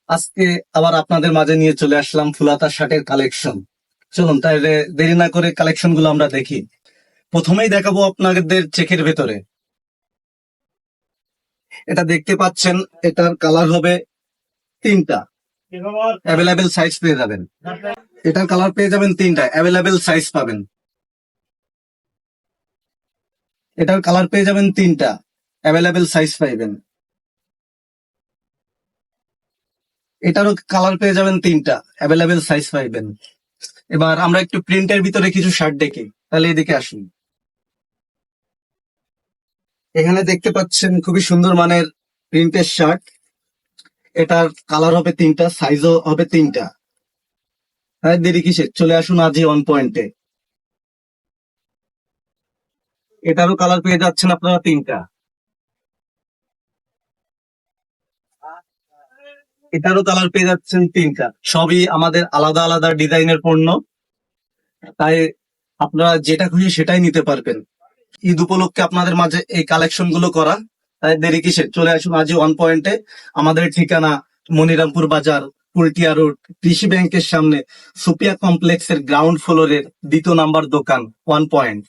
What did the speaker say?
আজকে আবার আপনাদের মাঝে নিয়ে চলে আসলাম ফুলাতা শার্টের কালেকশন। চলুন তাহলে দেরি না করে কালেকশন গুলো আমরা দেখি। প্রথমেই দেখাবো আপনাদের চেকের ভেতরে। এটা দেখতে পাচ্ছেন, এটার কালার হবে তিনটা, অ্যাভেলেবেল সাইজ পেয়ে যাবেন। এটার কালার পেয়ে যাবেন তিনটা, অ্যাভেলেবেল সাইজ পাবেন। এটার কালার পেয়ে যাবেন তিনটা, অ্যাভেলেবেল সাইজ পাইবেন। এটারও কালার পেয়ে যাবেন তিনটা, অ্যাভেলেবেল সাইজ পাইবেন। এবার আমরা একটু প্রিন্টের ভিতরে কিছু শার্ট দেখি, তাহলে এদিকে আসুন। এখানে দেখতে পাচ্ছেন খুবই সুন্দর মানের প্রিন্টের শার্ট। এটার কালার হবে তিনটা, সাইজও হবে তিনটা। হ্যাঁ, দেরি কিসের, চলে আসুন আজই অন পয়েন্টে। এটারও কালার পেয়ে যাচ্ছেন আপনারা তিনটা। এটারও কালার পেয়ে যাচ্ছেন তিনটা। সবই আমাদের আলাদা আলাদা ডিজাইনের পণ্য, তাই আপনারা যেটা খুশি সেটাই নিতে পারবেন। ঈদ উপলক্ষে আপনাদের মাঝে এই কালেকশন গুলো করা, তাই দেরি কিসের, চলে আসুন আজই অন পয়েন্টে। আমাদের ঠিকানা মনিরামপুর বাজার, পুলটিয়া রোড, কৃষি ব্যাংকের সামনে, সুপিয়া কমপ্লেক্সের গ্রাউন্ড ফ্লোরের 2 নাম্বার দোকান, ওয়ান পয়েন্ট।